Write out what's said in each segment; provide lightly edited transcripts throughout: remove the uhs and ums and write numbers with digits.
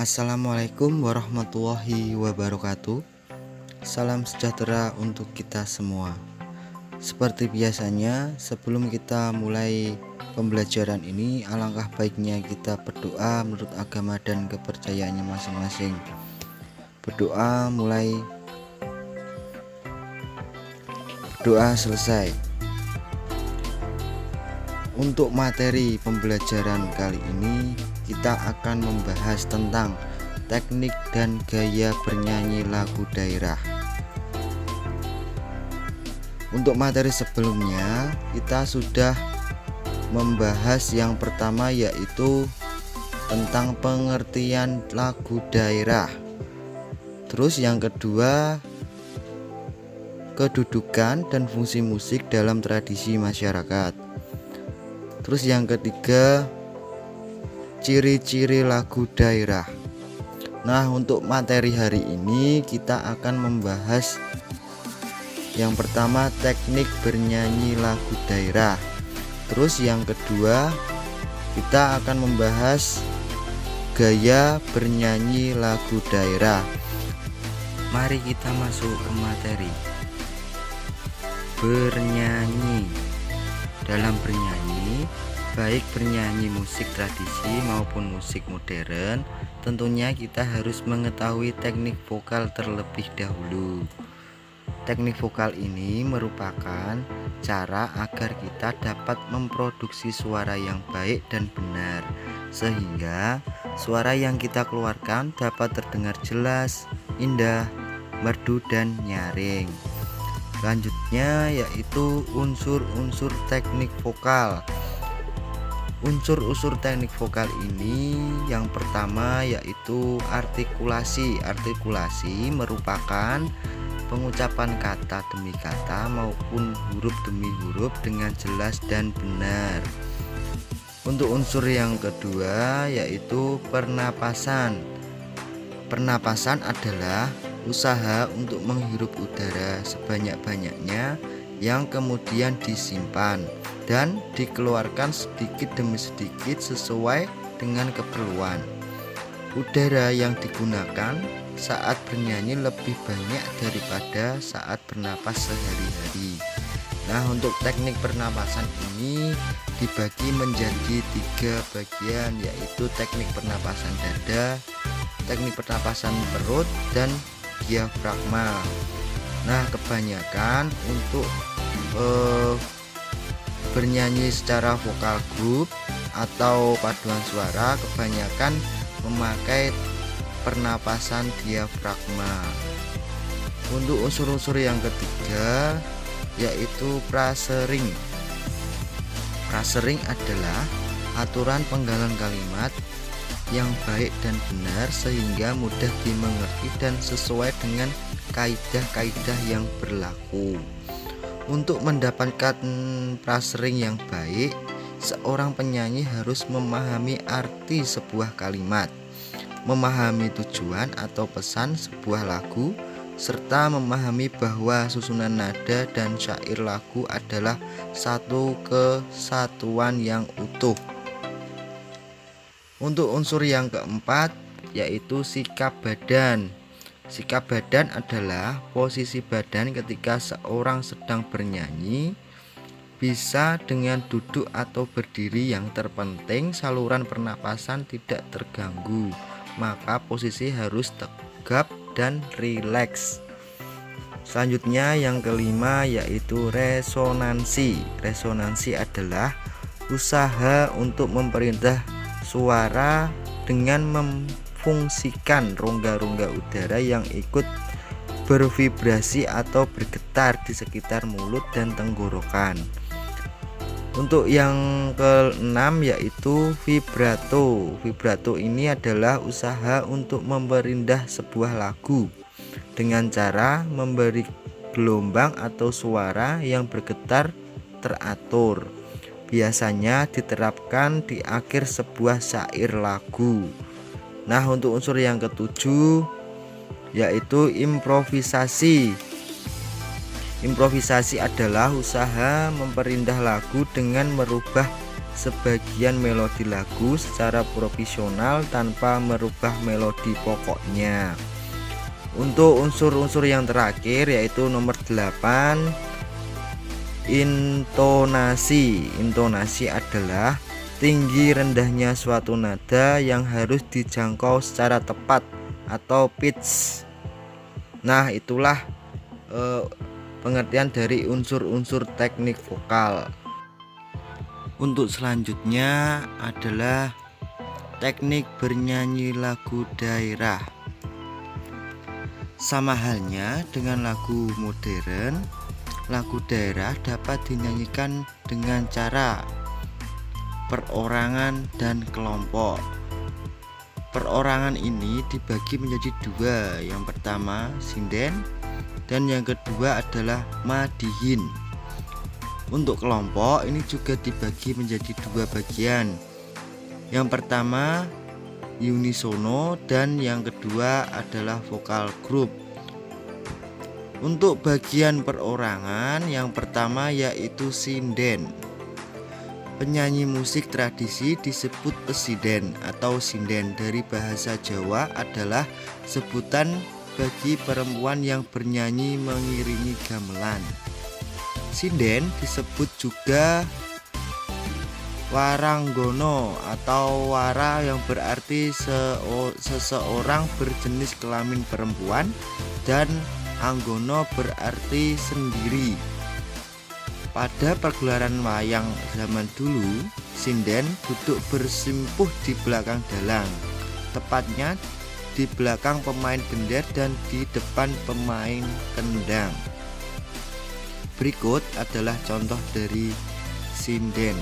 Assalamualaikum warahmatullahi wabarakatuh. Salam sejahtera untuk kita semua. Seperti biasanya, sebelum kita mulai pembelajaran ini, alangkah baiknya kita berdoa menurut agama dan kepercayaannya masing-masing. Berdoa mulai, doa selesai. Untuk materi pembelajaran kali ini, kita akan membahas tentang teknik dan gaya bernyanyi lagu daerah. Untuk materi sebelumnya, kita sudah membahas yang pertama, yaitu tentang pengertian lagu daerah. Terus yang kedua, kedudukan dan fungsi musik dalam tradisi masyarakat. Terus yang ketiga, ciri-ciri lagu daerah. Nah, untuk materi hari ini kita akan membahas yang pertama, teknik bernyanyi lagu daerah. Terus yang kedua, kita akan membahas gaya bernyanyi lagu daerah. Mari kita masuk ke materi. Bernyanyi. Dalam bernyanyi, baik bernyanyi musik tradisi maupun musik modern, tentunya kita harus mengetahui teknik vokal terlebih dahulu. Teknik vokal ini merupakan cara agar kita dapat memproduksi suara yang baik dan benar, sehingga suara yang kita keluarkan dapat terdengar jelas, indah, merdu, dan nyaring. Selanjutnya yaitu unsur-unsur teknik vokal. Unsur-unsur teknik vokal ini yang pertama yaitu artikulasi. Artikulasi merupakan pengucapan kata demi kata maupun huruf demi huruf dengan jelas dan benar. Untuk unsur yang kedua yaitu pernapasan. Pernapasan adalah usaha untuk menghirup udara sebanyak-banyaknya yang kemudian disimpan dan dikeluarkan sedikit demi sedikit sesuai dengan keperluan. Udara yang digunakan saat bernyanyi lebih banyak daripada saat bernapas sehari-hari. Nah, untuk teknik pernapasan ini dibagi menjadi 3 bagian, yaitu teknik pernapasan dada, teknik pernapasan perut, dan diafragma. Nah, kebanyakan untuk bernyanyi secara vokal grup atau paduan suara kebanyakan memakai pernapasan diafragma. Untuk unsur-unsur yang ketiga yaitu frasering. Frasering adalah aturan penggalan kalimat yang baik dan benar sehingga mudah dimengerti dan sesuai dengan kaidah-kaidah yang berlaku. Untuk mendapatkan frasering yang baik, seorang penyanyi harus memahami arti sebuah kalimat, memahami tujuan atau pesan sebuah lagu, serta memahami bahwa susunan nada dan syair lagu adalah satu kesatuan yang utuh. Untuk unsur yang keempat yaitu sikap badan. Sikap badan adalah posisi badan ketika seorang sedang bernyanyi, bisa dengan duduk atau berdiri. Yang terpenting saluran pernapasan tidak terganggu, maka posisi harus tegap dan rileks. Selanjutnya yang kelima yaitu resonansi. Resonansi adalah usaha untuk memperindah suara dengan memfungsikan rongga-rongga udara yang ikut bervibrasi atau bergetar di sekitar mulut dan tenggorokan. Untuk yang keenam yaitu vibrato. Vibrato ini adalah usaha untuk memperindah sebuah lagu dengan cara memberi gelombang atau suara yang bergetar teratur. Biasanya diterapkan di akhir sebuah syair lagu. Nah, untuk unsur yang ketujuh yaitu improvisasi. Improvisasi adalah usaha memperindah lagu dengan merubah sebagian melodi lagu secara profesional tanpa merubah melodi pokoknya. Untuk unsur-unsur yang terakhir yaitu nomor 8, intonasi. Intonasi adalah tinggi rendahnya suatu nada yang harus dijangkau secara tepat atau pitch. Nah, itulah pengertian dari unsur-unsur teknik vokal. Untuk selanjutnya adalah teknik bernyanyi lagu daerah. Sama halnya dengan lagu modern, lagu daerah dapat dinyanyikan dengan cara perorangan dan kelompok. Perorangan ini dibagi menjadi dua. Yang pertama sinden dan yang kedua adalah madihin. Untuk kelompok ini juga dibagi menjadi dua bagian. Yang pertama unisono dan yang kedua adalah vokal grup. Untuk bagian perorangan yang pertama yaitu sinden. Penyanyi musik tradisi disebut pesiden atau sinden. Dari bahasa Jawa adalah sebutan bagi perempuan yang bernyanyi mengiringi gamelan. Sinden disebut juga waranggono atau wara yang berarti seseorang berjenis kelamin perempuan, dan anggono berarti sendiri. Pada pergelaran wayang zaman dulu, sinden duduk bersimpuh di belakang dalang, tepatnya di belakang pemain gender dan di depan pemain kendang. Berikut adalah contoh dari sinden.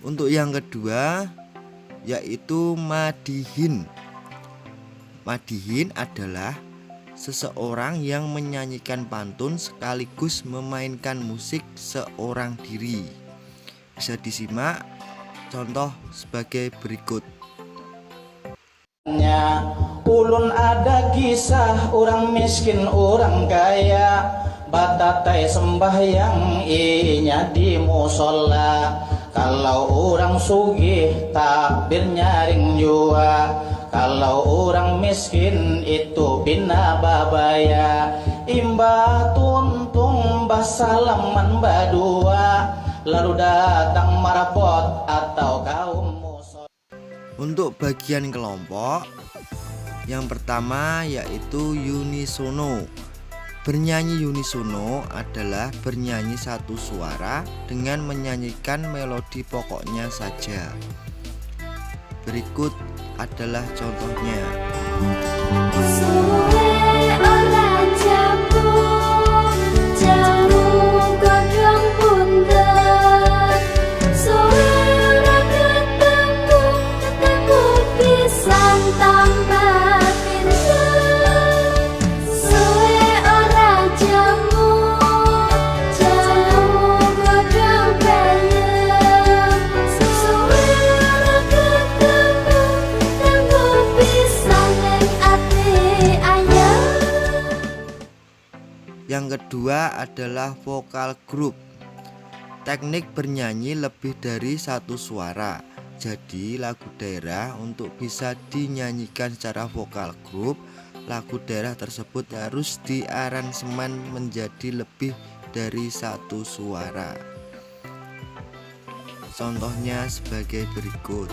Untuk yang kedua yaitu madihin. Madihin adalah seseorang yang menyanyikan pantun sekaligus memainkan musik seorang diri. Bisa disimak contoh sebagai berikut. Ulun ada kisah orang miskin orang kaya, batatai sembahyang inya di musola. Kalau orang sugih takbir nyaring jua, kalau orang miskin itu bina babaya. Imba tuntung basalaman badua, lalu datang marapot atau kaum musola. Untuk bagian kelompok, yang pertama yaitu unisono. Bernyanyi unisono adalah bernyanyi satu suara dengan menyanyikan melodi pokoknya saja. Berikut adalah contohnya. Yang kedua adalah vokal grup. Teknik bernyanyi lebih dari satu suara. Jadi lagu daerah untuk bisa dinyanyikan secara vokal grup, lagu daerah tersebut harus diaransemen menjadi lebih dari satu suara. Contohnya sebagai berikut.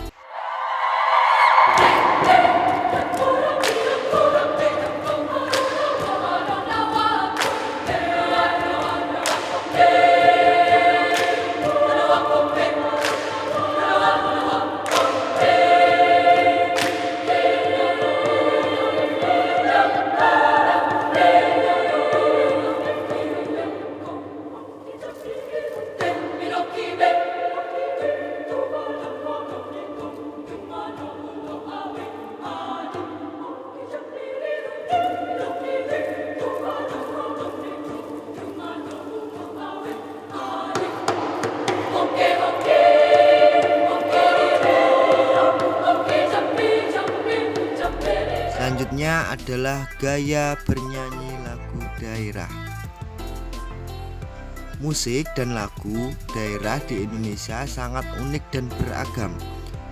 adalah gaya bernyanyi lagu daerah. Musik dan lagu daerah di Indonesia sangat unik dan beragam.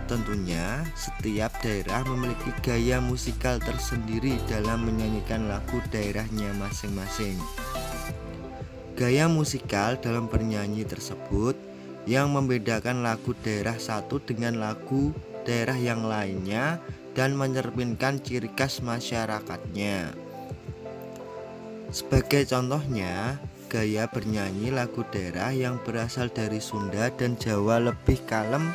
Tentunya setiap daerah memiliki gaya musikal tersendiri dalam menyanyikan lagu daerahnya masing-masing. Gaya musikal dalam bernyanyi tersebut yang membedakan lagu daerah satu dengan lagu daerah yang lainnya dan mencerminkan ciri khas masyarakatnya. Sebagai contohnya, gaya bernyanyi lagu daerah yang berasal dari Sunda dan Jawa lebih kalem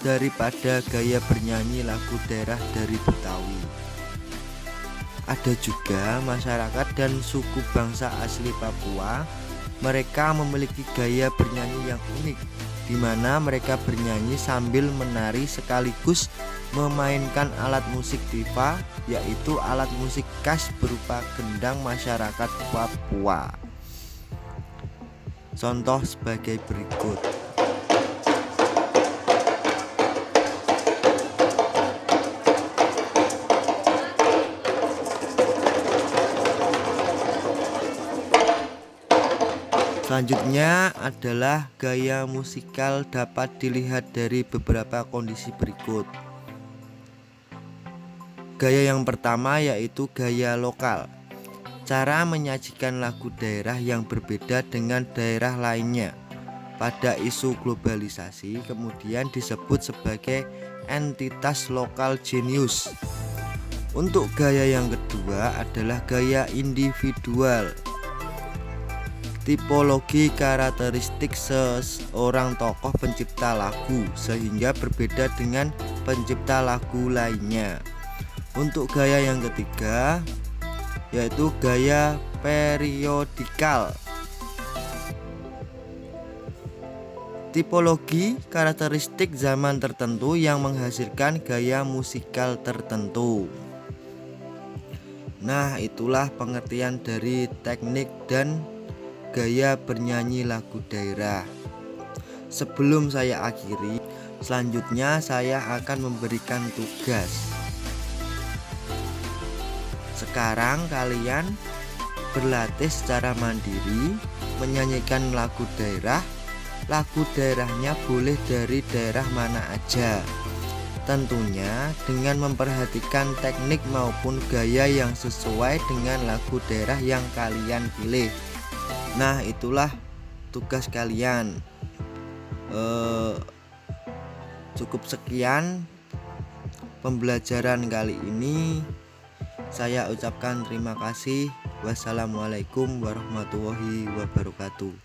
daripada gaya bernyanyi lagu daerah dari Betawi. Ada juga masyarakat dan suku bangsa asli Papua. Mereka memiliki gaya bernyanyi yang unik, di mana mereka bernyanyi sambil menari sekaligus memainkan alat musik tifa, yaitu alat musik khas berupa gendang masyarakat Papua. Contoh sebagai berikut. Selanjutnya adalah gaya musikal dapat dilihat dari beberapa kondisi berikut. Gaya yang pertama yaitu gaya lokal. Cara menyajikan lagu daerah yang berbeda dengan daerah lainnya. Pada isu globalisasi kemudian disebut sebagai entitas lokal genius. Untuk gaya yang kedua adalah gaya individual. Tipologi karakteristik seorang tokoh pencipta lagu sehingga berbeda dengan pencipta lagu lainnya. Untuk gaya yang ketiga yaitu gaya periodikal. Tipologi karakteristik zaman tertentu yang menghasilkan gaya musikal tertentu. Nah, itulah pengertian dari teknik dan gaya bernyanyi lagu daerah. Sebelum saya akhiri, selanjutnya saya akan memberikan tugas. Sekarang kalian berlatih secara mandiri menyanyikan lagu daerah. Lagu daerahnya boleh dari daerah mana aja. Tentunya dengan memperhatikan teknik maupun gaya yang sesuai dengan lagu daerah yang kalian pilih. Nah, itulah tugas kalian. Cukup sekian pembelajaran kali ini. Saya ucapkan terima kasih. Wassalamualaikum warahmatullahi wabarakatuh.